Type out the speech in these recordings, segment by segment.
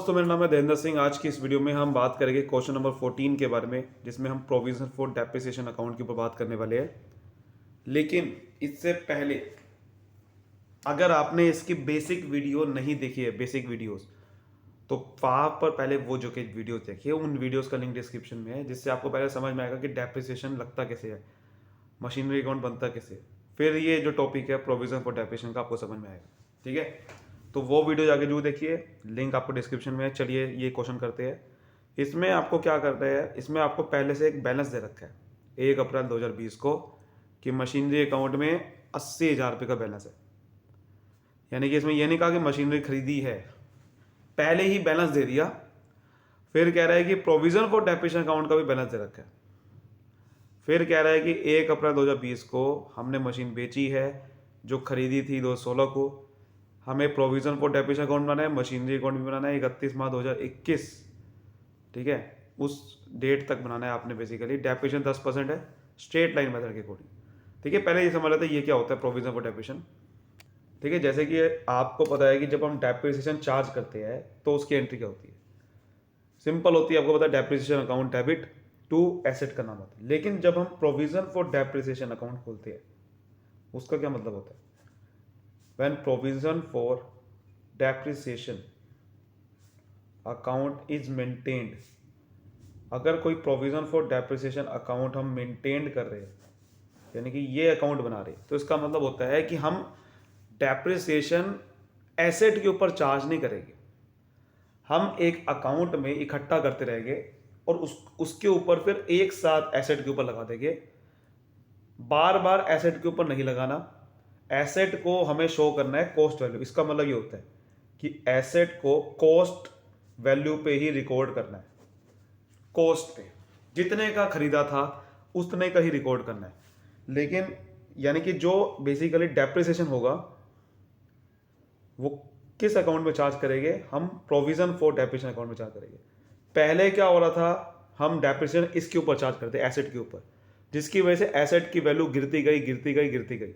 दोस्तों, मेरा नाम है देवेंद्र सिंह। आज की इस वीडियो में हम बात करेंगे क्वेश्चन नंबर 14 के बारे में, जिसमें हम प्रोविजन फॉर डेप्रिसिएशन अकाउंट के ऊपर बात करने वाले हैं। लेकिन इससे पहले अगर आपने इसकी बेसिक वीडियो नहीं देखी है, बेसिक वीडियोस, तो वहाँ पर पहले वो जो कि वीडियोस देखिए, उन वीडियोस का लिंक डिस्क्रिप्शन में है, जिससे आपको पहले समझ में आएगा कि डेप्रिसिएशन लगता कैसे है, मशीनरी अकाउंट बनता कैसे है। फिर ये जो टॉपिक है प्रोविजन फॉर डेप्रिसिएशन का, आपको समझ में आएगा। ठीक है, तो वो वीडियो जाके जरूर देखिए, लिंक आपको डिस्क्रिप्शन में है। चलिए ये क्वेश्चन करते हैं। इसमें आपको क्या करना है, इसमें आपको पहले से एक बैलेंस दे रखा है 1 अप्रैल 2020 को कि मशीनरी अकाउंट में 80,000 रुपये का बैलेंस है। यानी कि इसमें यह नहीं कहा कि मशीनरी खरीदी है, पहले ही बैलेंस दे दिया। फिर कह रहा है कि प्रोविजन फॉर डेप्रिसिएशन अकाउंट का भी बैलेंस दे रखा है। फिर कह रहा है कि 1 अप्रैल 2020 को हमने मशीन बेची है जो खरीदी थी 2016 को। हमें प्रोविजन फॉर डेप्रिसिएशन अकाउंट बनाना है, मशीनरी अकाउंट भी बनाना है 31 मार्च 2021। ठीक है, उस डेट तक बनाना है आपने। बेसिकली डेप्रिसिएशन 10% है, स्ट्रेट लाइन मेथड के अकॉर्डिंग। ठीक है, पहले ये समझ लेते हैं ये क्या होता है प्रोविजन फॉर डेप्रिसिएशन। ठीक है, जैसे कि आपको पता है कि जब हम डेप्रिसिएशन चार्ज करते हैं तो उसकी एंट्री क्या होती है, सिंपल होती है। आपको पता है depreciation account debit to asset का नाम होता है। लेकिन जब हम प्रोविजन फॉर डेप्रिसिएशन अकाउंट खोलते हैं, उसका क्या मतलब होता है? When provision for depreciation account is maintained, अगर कोई प्रोविजन फॉर डेप्रिसिएशन अकाउंट हम मेंटेन कर रहे हैं, यानी कि ये अकाउंट बना रहे हैं, तो इसका मतलब होता है कि हम डेप्रिसिएशन एसेट के ऊपर चार्ज नहीं करेंगे। हम एक अकाउंट में इकट्ठा करते रहेंगे और उसके ऊपर फिर एक साथ एसेट के ऊपर लगा देंगे। बार बार एसेट के ऊपर नहीं लगाना। एसेट को हमें शो करना है कॉस्ट वैल्यू। इसका मतलब ये होता है कि एसेट को कॉस्ट वैल्यू पे ही रिकॉर्ड करना है। कॉस्ट पे जितने का खरीदा था उतने का ही रिकॉर्ड करना है। लेकिन यानी कि जो बेसिकली डेप्रिसिएशन होगा वो किस अकाउंट में चार्ज करेंगे? हम प्रोविजन फॉर डेप्रिसिएशन अकाउंट में चार्ज करेंगे। पहले क्या हो रहा था, हम डेप्रिसिएशन इसके ऊपर चार्ज करते एसेट के ऊपर, जिसकी वजह से एसेट की वैल्यू गिरती गई गिरती गई गिरती गई।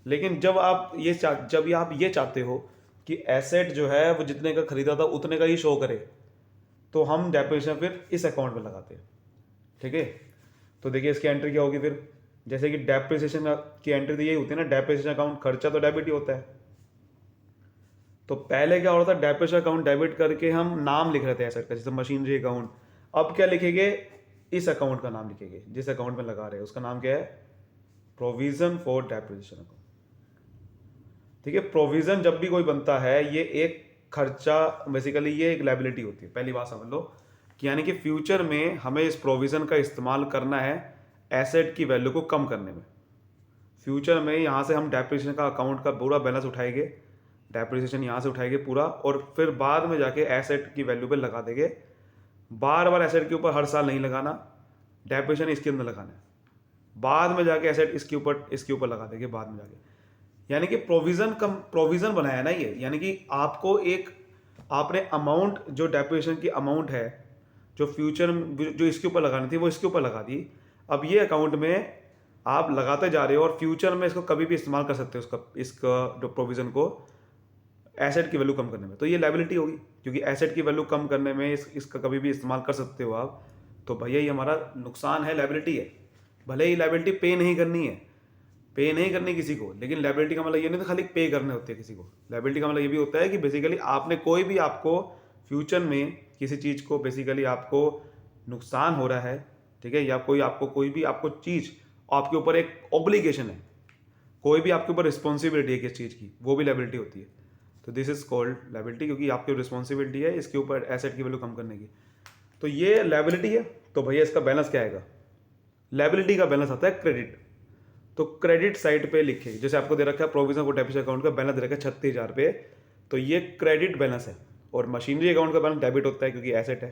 लेकिन जब आप ये चाहते हो कि एसेट जो है वो जितने का खरीदा था उतने का ही शो करे, तो हम डेप्रिसिएशन फिर इस अकाउंट में लगाते हैं। ठीक है, तो देखिए इसकी एंट्री क्या होगी फिर। जैसे कि डेप्रिसिएशन की एंट्री तो यही होती है ना, डेप्रिसिएशन अकाउंट खर्चा तो डेबिट ही होता है। तो पहले क्या हो रहा था, डेप्रिसिएशन अकाउंट डेबिट करके हम नाम लिख रहे थे एसेट का, जैसे मशीनरी अकाउंट। अब क्या लिखेंगे? इस अकाउंट का नाम लिखेंगे जिस अकाउंट में लगा रहे हैं, उसका नाम क्या है? Provision for depreciation account. ठीक है, प्रोविजन जब भी कोई बनता है ये एक खर्चा, बेसिकली ये एक लायबिलिटी होती है। पहली बात समझ लो कि यानी कि फ्यूचर में हमें इस प्रोविजन का इस्तेमाल करना है एसेट की वैल्यू को कम करने में। फ्यूचर में यहाँ से हम डेप्रिसिएशन का अकाउंट का पूरा बैलेंस उठाएंगे, डेप्रिसिएशन यहाँ से उठाएंगे पूरा, और फिर बाद में जाके एसेट की वैल्यू पे लगा देंगे। बार बार एसेट के ऊपर हर साल नहीं लगाना, डेप्रिसिएशन इसके अंदर लगाना है, बाद में जाके एसेट इसके ऊपर लगा देंगे बाद में जाके। यानी कि प्रोविजन बनाया ना ये, यानी कि आपको एक आपने अमाउंट, जो डेप्रिसिएशन की अमाउंट है जो फ्यूचर में जो इसके ऊपर लगानी थी वो इसके ऊपर लगा दी। अब ये अकाउंट में आप लगाते जा रहे हो और फ्यूचर में इसको कभी भी इस्तेमाल कर सकते हो, इसका जो प्रोविजन को एसेट की वैल्यू कम करने में। तो ये लायबिलिटी होगी, क्योंकि एसेट की वैल्यू कम करने में इसका कभी भी इस्तेमाल कर सकते हो आप। तो भैया ये हमारा नुकसान है, लायबिलिटी है। भले ही लायबिलिटी पे नहीं करनी है, पे नहीं करनी किसी को, लेकिन लायबिलिटी का मतलब ये नहीं तो खाली पे करने होते हैं किसी को। लायबिलिटी का मतलब ये भी होता है कि बेसिकली आपने कोई भी, आपको फ्यूचर में किसी चीज़ को बेसिकली आपको नुकसान हो रहा है, ठीक है, या कोई भी आपको चीज़, आपके ऊपर एक ऑब्लिगेशन है, कोई भी आपके ऊपर रिस्पॉन्सिबिलिटी है किस चीज़ की, वो भी लायबिलिटी होती है। तो दिस इज कॉल्ड लायबिलिटी, क्योंकि आपकी रिस्पॉन्सिबिलिटी है इसके ऊपर एसेट की वैल्यू कम करने की। तो ये लायबिलिटी है। तो भैया इसका बैलेंस क्या आएगा? लायबिलिटी का बैलेंस आता है क्रेडिट। तो क्रेडिट साइड पे लिखे, जैसे आपको दे रखा है प्रोविजन फॉर डेप्रिसिएशन अकाउंट का बैलेंस दे रखा है 36,000 रुपये, तो ये क्रेडिट बैलेंस है। और मशीनरी अकाउंट का बैलेंस डेबिट होता है क्योंकि एसेट है।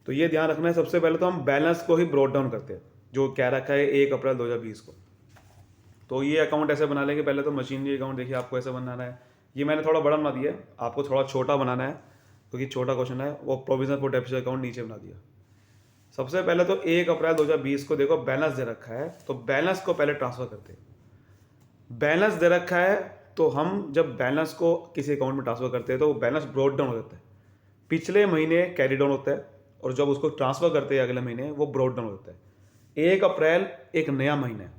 तो ये ध्यान रखना है। सबसे पहले तो हम बैलेंस को ही ब्रॉट डाउन करते हैं, जो कह रखा है 1 अप्रैल 2020 को। तो ये अकाउंट ऐसे बना लेंगे। पहले तो मशीनरी अकाउंट देखिए आपको ऐसे बनाना है। ये मैंने थोड़ा बड़ा बना दिया है, आपको थोड़ा छोटा बनाना है क्योंकि छोटा क्वेश्चन है। वो प्रोविजन फॉर डेप्रिसिएशन अकाउंट नीचे बना दिया। सबसे पहले तो 1 अप्रैल 2020 को देखो बैलेंस दे रखा है, तो बैलेंस को पहले ट्रांसफर करते हैं। बैलेंस दे रखा है तो हम जब बैलेंस को किसी अकाउंट में ट्रांसफर करते हैं तो वो बैलेंस ब्रॉट डाउन हो जाता है। पिछले महीने कैरी डाउन होता है और जब उसको ट्रांसफ़र करते हैं अगले महीने वो ब्रॉड डाउन होता है। 1 अप्रैल एक नया महीना है,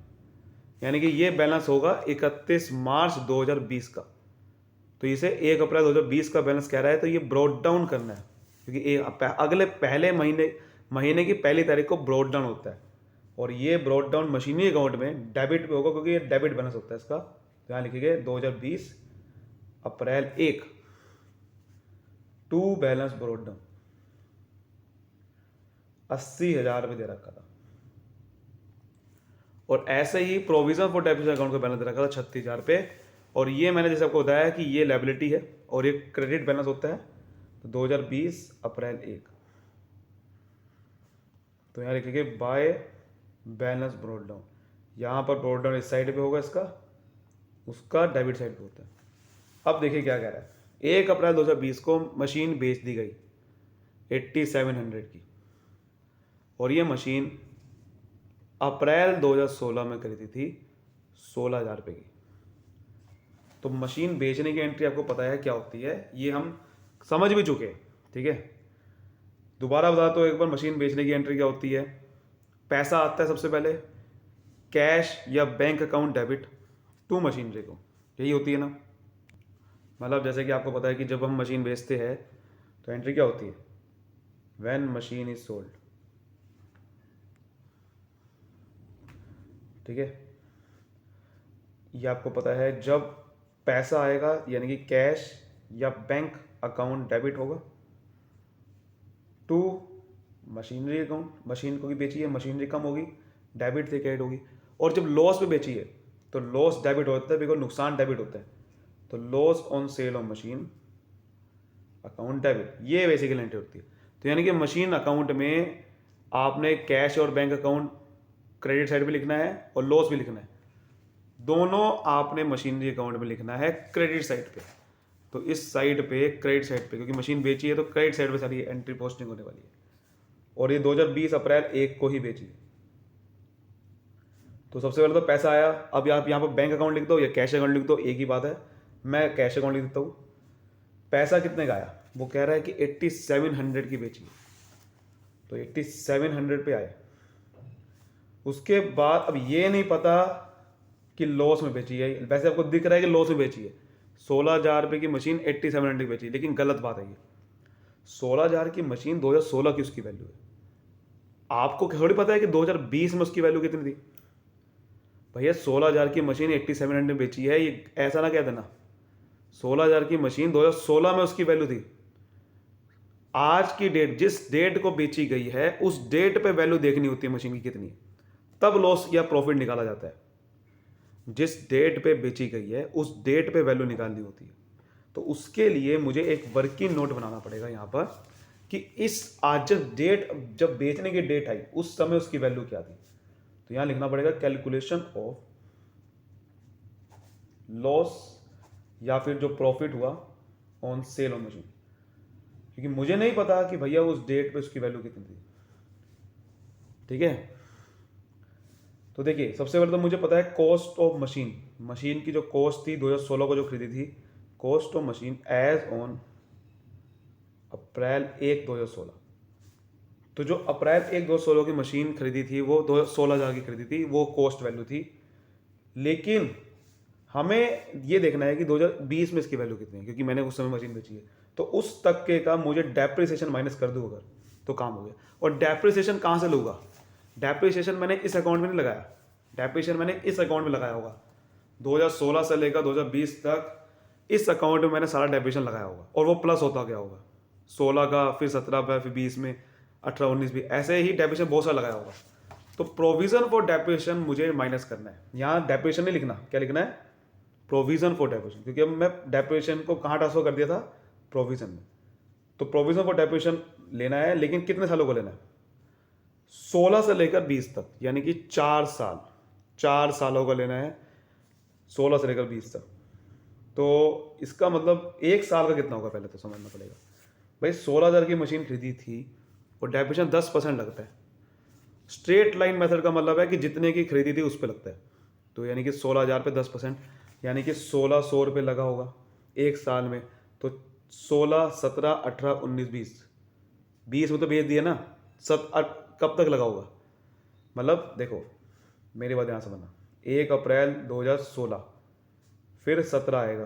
यानी कि ये बैलेंस होगा 31 मार्च 2020 का। तो इसे 1 अप्रैल 2020 का बैलेंस कह रहा है, तो ये ब्रॉड डाउन करना है, क्योंकि अगले पहले महीने की पहली तारीख को ब्रॉड डाउन होता है और ये ब्रॉड डाउन मशीनरी अकाउंट में डेबिट पे होगा, क्योंकि ये डेबिट बैलेंस होता है इसका। तो यहाँ लिखिए 2020 अप्रैल 1 टू बैलेंस ब्रॉड डाउन 80,000 रुपये दे रखा था। और ऐसे ही प्रोविजन फॉर डेप्रिसिएशन अकाउंट का बैलेंस दे रखा था 36,000 रुपये। और ये मैंने जैसे आपको बताया कि ये लायबिलिटी है और ये क्रेडिट बैलेंस होता है। तो 2020 अप्रैल 1, तो यहाँ लिखिए बाय बैलेंस ब्रॉड डाउन। यहाँ पर ब्रॉड डाउन इस साइड पे होगा, इसका उसका डेबिट साइड पे होता है। अब देखिए क्या कह रहा है। 1 अप्रैल 2020 को मशीन बेच दी गई 8700 की, और ये मशीन अप्रैल 2016 में खरीदी थी 16,000 रुपये की। तो मशीन बेचने की एंट्री आपको पता है क्या होती है, ये हम समझ भी चुके हैं, ठीक है। दोबारा बता तो एक बार, मशीन बेचने की एंट्री क्या होती है। पैसा आता है सबसे पहले कैश या bank account debit to machinery को, यही होती है ना। मतलब जैसे कि आपको पता है कि जब हम मशीन बेचते हैं तो एंट्री क्या होती है, व्हेन मशीन इज सोल्ड, ठीक है। ये आपको पता है जब पैसा आएगा, यानी कि कैश या बैंक अकाउंट डेबिट होगा टू मशीनरी अकाउंट, मशीन को भी बेची है, मशीनरी कम होगी, डेबिट से क्रेडिट होगी। और जब लॉस पे बेची है तो लॉस डेबिट होता है, बिकॉज नुकसान डेबिट होता है। तो loss on sale of machine account debit, ये बेसिकली एंट्री होती है। तो यानी कि मशीन अकाउंट में आपने कैश और बैंक अकाउंट क्रेडिट साइड पे लिखना है और लॉस भी लिखना है, दोनों आपने मशीनरी अकाउंट में लिखना है क्रेडिट साइड पे। तो इस साइड पे क्रेडिट साइड पे, क्योंकि मशीन बेची है तो क्रेडिट साइड पे सारी एंट्री पोस्टिंग होने वाली है। और ये 2020 अप्रैल 1 को ही बेची। तो सबसे पहले तो पैसा आया। अब आप यहाँ पर बैंक अकाउंट लिख दो या कैश अकाउंट लिख दो, एक ही बात है। मैं कैश अकाउंट लिख देता हूँ। पैसा कितने का आया, वो कह रहा है कि 8700 की बेची, तो 8700 पे आए। उसके बाद अब ये नहीं पता कि लॉस में बेची है, वैसे आपको दिख रहा है कि लॉस में बेची है। 16,000 रुपये की मशीन 8700 की बेची, लेकिन गलत बात है ये। 16,000 की मशीन 2016 की उसकी वैल्यू है। आपको थोड़ी पता है कि 2020 में उसकी वैल्यू कितनी थी। भैया 16,000 की मशीन 8700 बेची है, ये ऐसा ना कह देना। 16,000 की मशीन 2016 में उसकी वैल्यू थी। आज की डेट, जिस डेट को बेची गई है उस डेट पे वैल्यू देखनी होती है मशीन की कितनी है, तब लॉस या प्रॉफिट निकाला जाता है। जिस डेट पे बेची गई है उस डेट पे वैल्यू निकालनी होती है। तो उसके लिए मुझे एक वर्किंग नोट बनाना पड़ेगा यहाँ पर कि इस आज जब बेचने की डेट आई उस समय उसकी वैल्यू क्या थी। तो यहाँ लिखना पड़ेगा कैलकुलेशन ऑफ लॉस या फिर जो प्रॉफिट हुआ ऑन सेल ऑफ मशीन, क्योंकि मुझे नहीं पता कि भैया उस डेट पे उसकी वैल्यू कितनी थी, ठीक है। तो देखिए सबसे पहले तो मुझे पता है कॉस्ट ऑफ मशीन, मशीन की जो कॉस्ट थी 2016 को जो खरीदी थी, cost of machine as on April 1 2016। तो जो अप्रैल 1 2016 की मशीन खरीदी थी वो 16,000 की खरीदी थी, वो कॉस्ट वैल्यू थी। लेकिन हमें ये देखना है कि 2020 में इसकी वैल्यू कितनी है, क्योंकि मैंने उस समय मशीन बेची है। तो उस तक के का मुझे डेप्रिसिएशन माइनस कर दूँ अगर, तो काम हो गया। और डेप्रिसिएशन कहाँ से लूँगा, डेप्रिसिएशन मैंने इस अकाउंट में नहीं लगाया, डेप्रिसिएशन मैंने इस अकाउंट में लगाया होगा। 2016 से लेकर 2020 तक इस अकाउंट में मैंने सारा डेप्रिसिएशन लगाया होगा और वो प्लस होता गया होगा। 16 का, फिर 17 का, फिर 20 में, 18 19 भी, ऐसे ही डेप्रिसिएशन बहुत सारा लगाया होगा। तो प्रोविजन फॉर डेप्रिसिएशन मुझे माइनस करना है। यहाँ डेप्रिसिएशन नहीं लिखना, क्या लिखना है, प्रोविजन फॉर डेप्रिसिएशन, क्योंकि अब मैं डेप्रिसिएशन को कहाँ ट्रांसफर कर दिया था, प्रोविजन में। तो प्रोविजन फॉर डेप्रिसिएशन लेना है, लेकिन कितने सालों को लेना है, 16 से लेकर 20 तक, यानी कि 4 साल, 4 सालों का लेना है 16 से लेकर 20 तक। तो इसका मतलब 1 साल का कितना होगा पहले तो समझना पड़ेगा। भाई 16,000 की मशीन खरीदी थी और डेप्रिसिएशन 10% लगता है। स्ट्रेट लाइन मेथड का मतलब है कि जितने की खरीदी थी उस पर लगता है। तो यानी कि 16,000 पे 10%, यानी कि 1,600 रुपये लगा होगा 1 साल में। तो 16, 17, 18, 19, 20 में तो बेच दिया ना। कब तक लगा होगा? मतलब देखो, मेरी बात यहाँ से बना, 1 अप्रैल 2016, फिर 17 आएगा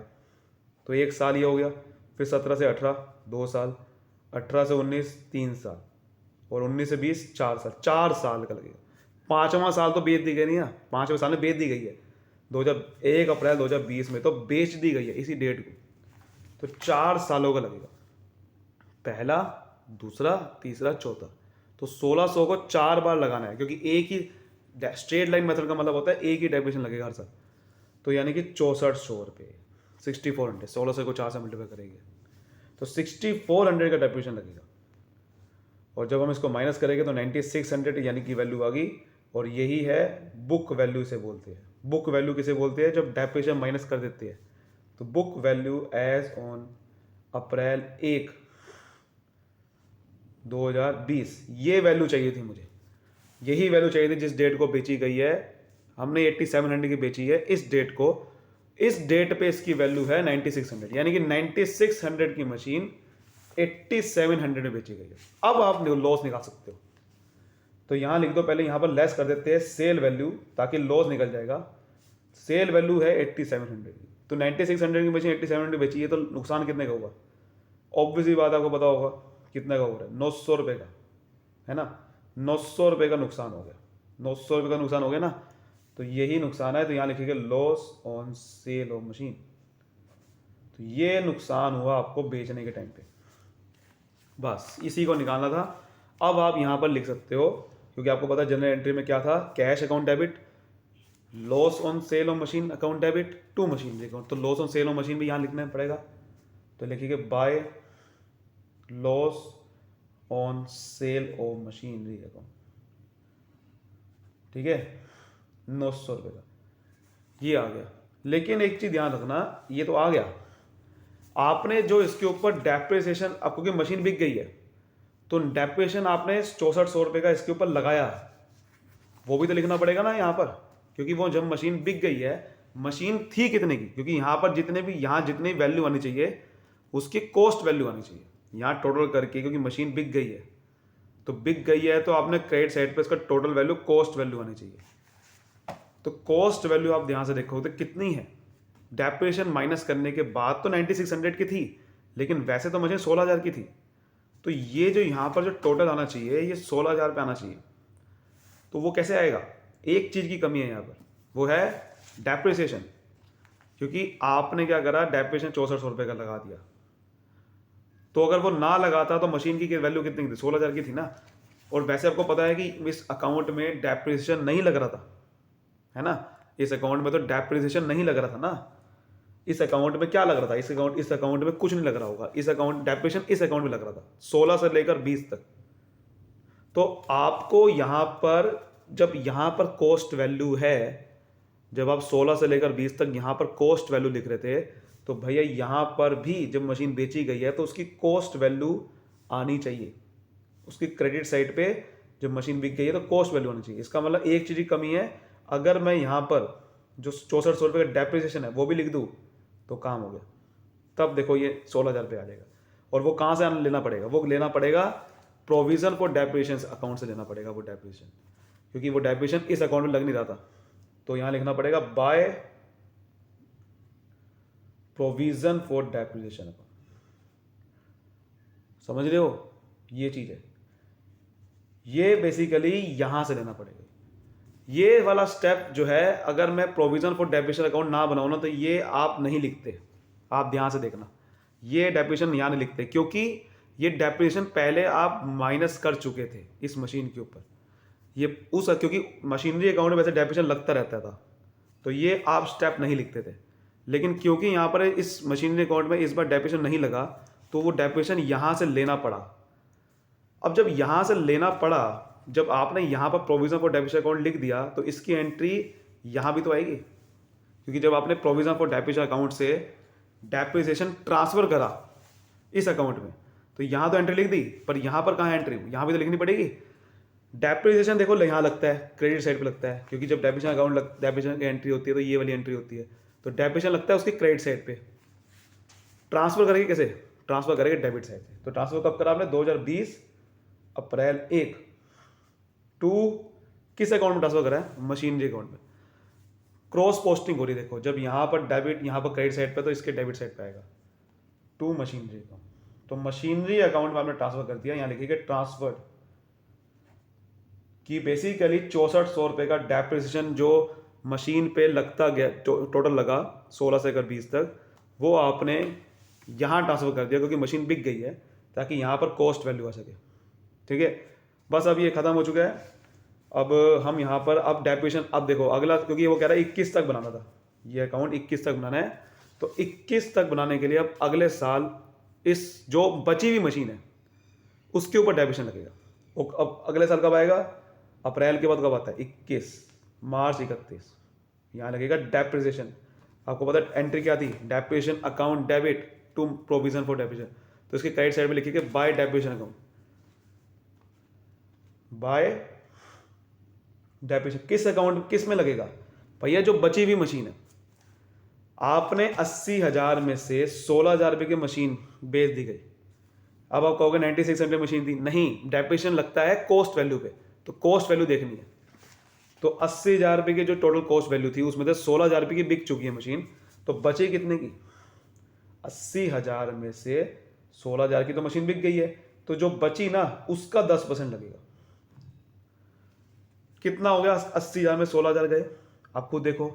तो 1 साल ये हो गया, फिर 17 से 18 2 साल, 18 से 19 3 साल, और 19 से 20 4 साल, 4 साल का लगेगा। 5वां साल तो बेच दी गई नहीं है, 5वें साल में बेच दी गई है 1 अप्रैल 2020 में तो बेच दी गई है इसी डेट को, तो 4 सालों का लगेगा, पहला, दूसरा, तीसरा, चौथा। तो 1600 को 4 बार लगाना है, क्योंकि एक ही स्ट्रेट लाइन मेथड का मतलब होता है एक ही डेप्रिसिएशन लगेगा हर साल। तो यानी कि 6400 रुपये, 6400, 1600 को 4 से मल्टीप्लाई करेंगे तो 6400 का डेप्रिसिएशन लगेगा। और जब हम इसको माइनस करेंगे तो 9600 यानी कि वैल्यू आ गई, और यही है बुक वैल्यू से बोलते हैं। बुक वैल्यू किसे बोलते हैं? जब डेप्रिसिएशन माइनस कर देते हैं। तो book value as on April 1, 2020, ये वैल्यू चाहिए थी मुझे, यही वैल्यू चाहिए थी जिस डेट को बेची गई है। हमने 8700 की बेची है इस डेट को, इस डेट पे इसकी वैल्यू है 9600, यानी कि 9600 की मशीन 8700 में बेची गई है। अब आप लॉस निकाल सकते हो, तो यहां लिख दो, पहले यहां पर लेस कर देते हैं सेल वैल्यू ताकि लॉस निकल जाएगा। सेल वैल्यू है 8700 की, तो 9600 की मशीन 8700 बेची है तो नुकसान कितने का होगा? ऑब्वियसली बात आपको पता होगा कितने का हो रहा है, 900 रुपये का, है ना। 900 रुपये का नुकसान हो गया, 900 रुपये का नुकसान हो गया ना। तो यही नुकसान है, तो यहाँ लिखिएगा loss on sale of machine. तो ये नुकसान हुआ आपको बेचने के टाइम पे, बस इसी को निकालना था। अब आप यहाँ पर लिख सकते हो, क्योंकि आपको पता है जनरल एंट्री में क्या था, cash account debit, loss on sale of machine account debit to machine account. तो loss on sale of machine भी यहाँ लिखना पड़ेगा, तो लिखिएगा by loss on sale of machinery account, ठीक है, 900 रुपये का ये आ गया। लेकिन एक चीज ध्यान रखना, ये तो आ गया, आपने जो इसके ऊपर डेप्रिसिएशन, आपको की मशीन बिक गई है तो डेप्रिसिएशन आपने 6400 रुपये का इसके ऊपर लगाया, वो भी तो लिखना पड़ेगा ना यहाँ पर, क्योंकि वो जब मशीन बिक गई है, मशीन थी कितने की, क्योंकि यहाँ पर जितने भी यहाँ जितनी वैल्यू आनी चाहिए उसकी कॉस्ट वैल्यू आनी चाहिए यहाँ टोटल करके, क्योंकि मशीन बिक गई है। तो बिक गई है तो आपने क्रेडिट साइड पे इसका टोटल वैल्यू कॉस्ट वैल्यू आनी चाहिए। तो कॉस्ट वैल्यू आप ध्यान से देखो तो कितनी है, डेप्रिसिएशन माइनस करने के बाद तो 9600 की थी, लेकिन वैसे तो मशीन 16000 की थी। तो ये जो यहाँ पर जो टोटल आना चाहिए ये 16000 पे आना चाहिए। तो वो कैसे आएगा? एक चीज की कमी है यहाँ पर, वो है डेप्रिसिएशन, क्योंकि आपने क्या करा, डेप्रिसिएशन 6400 रुपये का लगा दिया। तो अगर वो ना लगाता तो मशीन की वैल्यू कितनी थी? 16000 की थी ना। और वैसे आपको पता है कि इस अकाउंट में डेप्रिसिएशन नहीं लग रहा था, है ना। इस अकाउंट में तो डेप्रिसिएशन नहीं लग रहा था ना। इस अकाउंट में क्या लग रहा था? इस अकाउंट में कुछ नहीं लग रहा होगा। इस अकाउंट डेप्रिसिएशन इस अकाउंट में लग रहा था 16 से लेकर 20 तक। तो आपको यहां पर, जब यहां पर कॉस्ट वैल्यू है, जब आप 16 से लेकर 20 तक यहां पर कॉस्ट वैल्यू लिख रहे थे, तो भैया यहां पर भी जब मशीन बेची गई है तो उसकी कॉस्ट वैल्यू आनी चाहिए। उसकी क्रेडिट साइड पे जब मशीन बिक गई है तो कॉस्ट वैल्यू आनी चाहिए। इसका मतलब एक चीज की कमी है, अगर मैं यहां पर जो 6400 रुपये का डेप्रिसिएशन है वो भी लिख दूं तो काम हो गया। तब देखो ये 16000 पे आ जाएगा। और वो कहां से लेना पड़ेगा? वो लेना पड़ेगा प्रोविजन फॉर डेप्रिसिएशन अकाउंट से लेना पड़ेगा वो डेप्रिसिएशन, क्योंकि वो डेप्रिसिएशन इस अकाउंट में लग नहीं रहा था। तो यहां लिखना पड़ेगा by provision for depreciation account. समझ रहे हो? ये चीज है, ये बेसिकली यहां से लेना पड़ेगा। ये वाला स्टेप जो है, अगर मैं प्रोविजन फॉर डेप्रिसिएशन अकाउंट ना बनाऊं ना तो ये आप नहीं लिखते। आप ध्यान से देखना, ये डेप्रिसिएशन यहां नहीं लिखते, क्योंकि ये डेप्रिसिएशन पहले आप माइनस कर चुके थे इस मशीन के ऊपर। ये क्योंकि मशीनरी अकाउंट में वैसे डेप्रिसिएशन लगता रहता था, तो ये आप स्टेप नहीं लिखते थे। लेकिन क्योंकि यहाँ पर इस मशीनरी अकाउंट में इस बार डेप्रिसिएशन नहीं लगा, तो वो डेप्रिसिएशन यहाँ से लेना पड़ा। अब जब यहाँ से लेना पड़ा, जब आपने यहाँ पर प्रोविजन फॉर डेप्रिसिएशन अकाउंट लिख दिया, तो इसकी एंट्री यहाँ भी तो आएगी, क्योंकि जब आपने प्रोविजन फॉर डेप्रिसिएशन अकाउंट से डेप्रिसिएशन ट्रांसफर करा इस अकाउंट में, तो यहाँ तो एंट्री लिख दी, पर यहाँ पर कहाँ एंट्री? यहाँ भी तो लिखनी पड़ेगी। डेप्रिसिएशन देखो यहाँ लगता है, क्रेडिट साइड पे लगता है, क्योंकि जब डेप्रिसिएशन अकाउंट डेप्रिसिएशन की एंट्री होती है तो ये वाली एंट्री होती है। तो डेप्रिसिएशन लगता है उसकी क्रेडिट साइड पे। ट्रांसफर करेंगे कैसे? ट्रांसफ़र करेंगे डेबिट साइड से। तो ट्रांसफ़र कब करा आपने? 2020 अप्रैल 1 टू किस अकाउंट में ट्रांसफ़र करा है? मशीनरी अकाउंट में। क्रॉस पोस्टिंग हो रही है, देखो जब यहाँ पर डेबिट, यहाँ पर क्रेडिट साइड पे, तो इसके डेबिट साइड पे आएगा टू मशीनरी अकाउंट। तो मशीनरी अकाउंट में आपने ट्रांसफ़र कर दिया, यहाँ लिखिएगा ट्रांसफर्ड, कि बेसिकली 6400 रुपये का डेप्रिसिएशन जो मशीन पे लगता गया, टोटल लगा 16 से लेकर 20 तक, वो आपने यहाँ ट्रांसफ़र कर दिया क्योंकि मशीन बिक गई है, ताकि यहाँ पर कॉस्ट वैल्यू आ सके। ठीक है, बस अब ये ख़त्म हो चुका है। अब हम यहाँ पर अब डेप्रिसिएशन, अब देखो अगला, क्योंकि वो कह रहा है 21 तक बनाना था, ये अकाउंट 21 तक बनाना है। तो 21 तक बनाने के लिए अब अगले साल इस जो बची हुई मशीन है उसके ऊपर डेप्रिसिएशन लगेगा। अब अगले साल कब आएगा? अप्रैल के बाद कब आता है? 21 मार्च 31, यहाँ लगेगा डेप्रिसिएशन। आपको पता है एंट्री क्या थी? Depreciation account debit to provision for depreciation. तो इसके क्रेडिट साइड में लिखिए by depreciation account, by depreciation. किस अकाउंट, किस में लगेगा भैया? जो बची हुई मशीन है, आपने 80,000 में से 16,000 रुपये की मशीन बेच दी गई। अब आप कहोगे 9600 मशीन थी, नहीं, डेप्रिसिएशन लगता है कॉस्ट वैल्यू पे, तो कॉस्ट वैल्यू देखनी है। तो 80,000 रुपये की जो टोटल कॉस्ट वैल्यू थी उसमें से 16,000 रुपये की बिक चुकी है मशीन, तो बचे कितने की? 80,000 में से 16,000 की तो मशीन बिक गई है, तो जो बची ना उसका 10% लगेगा। कितना हो गया? 80,000 में 16,000 गए, आप खुद देखो,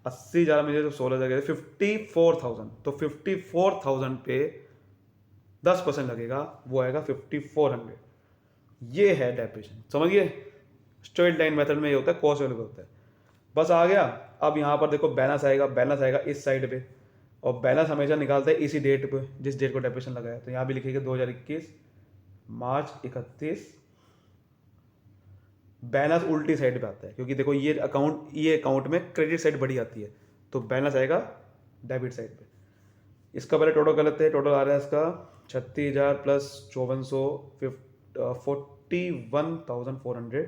80,000 में जो 16,000 गए 54,000, तो 54,000 पे 10% लगेगा, वो आएगा 5400। ये है डेप्रिसिएशन, समझिए। स्ट्रेट लाइन मेथड में ये होता है, कॉस्ट वैल्यू होता है। बस आ गया। अब यहाँ पर देखो बैलेंस आएगा, बैलेंस आएगा इस साइड पे, और बैलेंस हमेशा निकालते हैं इसी डेट पे जिस डेट को डेप्रिसिएशन लगाया। तो यहाँ भी लिखिएगा 2021 मार्च 31। बैलेंस उल्टी साइड पे आता है क्योंकि देखो ये अकाउंट में क्रेडिट साइड बड़ी आती है, तो बैलेंस आएगा डेबिट साइड पे। इसका पहले टोटल कर लेते हैं। टोटल आ रहा है इसका 36,000 प्लस 5400, 41,400।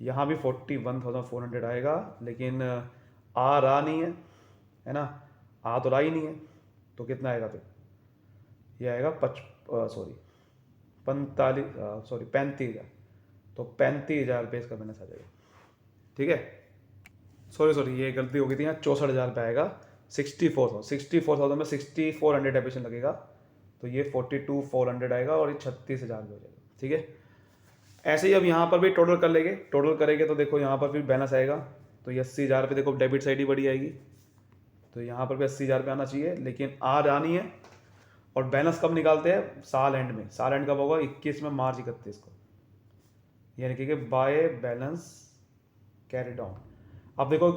यहाँ भी 41,400 आएगा, लेकिन आ रहा नहीं है ना, आ तो रहा ही नहीं है, तो कितना आएगा फिर? ये आएगा 35,000, तो 35,000 रुपये इसका बैलेंस आ जाएगा। ठीक है, सॉरी ये गलती हो गई थी, यहाँ 64,000 रुपये आएगा। 64,000 में 6400 डेप्रिसिएशन लगेगा, तो ये 42,400 आएगा और ये 36,000 हो जाएगा। ठीक है, ऐसे ही अब यहाँ पर भी टोटल कर लेंगे। टोटल करेंगे तो देखो यहाँ पर फिर बैलेंस आएगा, तो ये 80,000 रुपये देखो डेबिट साइड ही बड़ी आएगी, तो यहाँ पर भी 80,000 रुपये आना चाहिए, लेकिन आ रहा नहीं है। और बैलेंस कब निकालते हैं? साल एंड में। साल एंड कब होगा? 21 में, मार्च 31 को। यानी कि बाय बैलेंस कैरी डाउन। अब देखो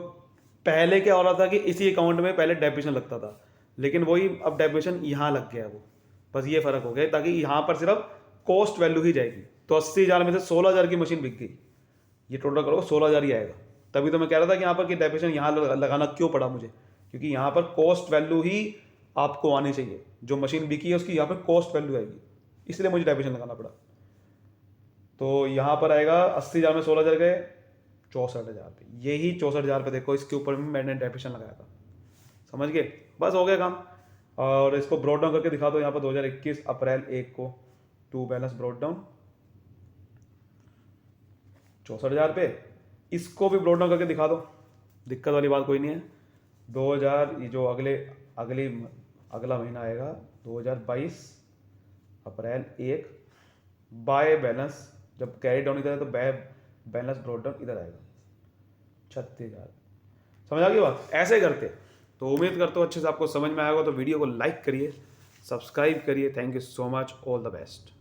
पहले क्या हो रहा था कि इसी अकाउंट में पहले डेप्रिसिएशन लगता था, लेकिन वही अब डेप्रिसिएशन यहाँ लग गया है, वो बस ये फ़र्क हो गया, ताकि यहाँ पर सिर्फ कॉस्ट वैल्यू ही जाएगी। तो 80,000 में से 16,000 की मशीन बिक गई, ये टोटल करो 16,000 ही आएगा। तभी तो मैं कह रहा था कि यहाँ पर कि डेप्रिसिएशन यहाँ लगाना क्यों पड़ा मुझे, क्योंकि यहाँ पर कॉस्ट वैल्यू ही आपको आनी चाहिए। जो मशीन बिकी है उसकी यहाँ पर कॉस्ट वैल्यू आएगी, इसलिए मुझे डेप्रिसिएशन लगाना पड़ा। तो यहाँ पर आएगा 80,000 में 16,000 गए 64,000 रुपये। यही 64,000 रुपये देखो, इसके ऊपर भी मैंने डेप्रिसिएशन लगाया था। समझ गए? बस हो गया काम। और इसको ब्रॉड डाउन करके दिखा दो यहाँ पर 2021 अप्रैल 1 को टू बैलेंस ब्रॉड डाउन 64,000 पे। इसको भी ब्रॉड डाउन करके दिखा दो, दिक्कत वाली बात कोई नहीं है। 2000 ये जो अगला महीना आएगा 2022 अप्रैल 1 बाय बैलेंस, जब कैरी डाउन इधर है तो बाय बैलेंस ब्रॉड डाउन इधर आएगा 36,000। समझ आ गई बात? ऐसे करते। तो उम्मीद करता हूँ अच्छे से आपको समझ में आएगा। तो वीडियो को लाइक करिए, सब्सक्राइब करिए। Thank you so much, all the best.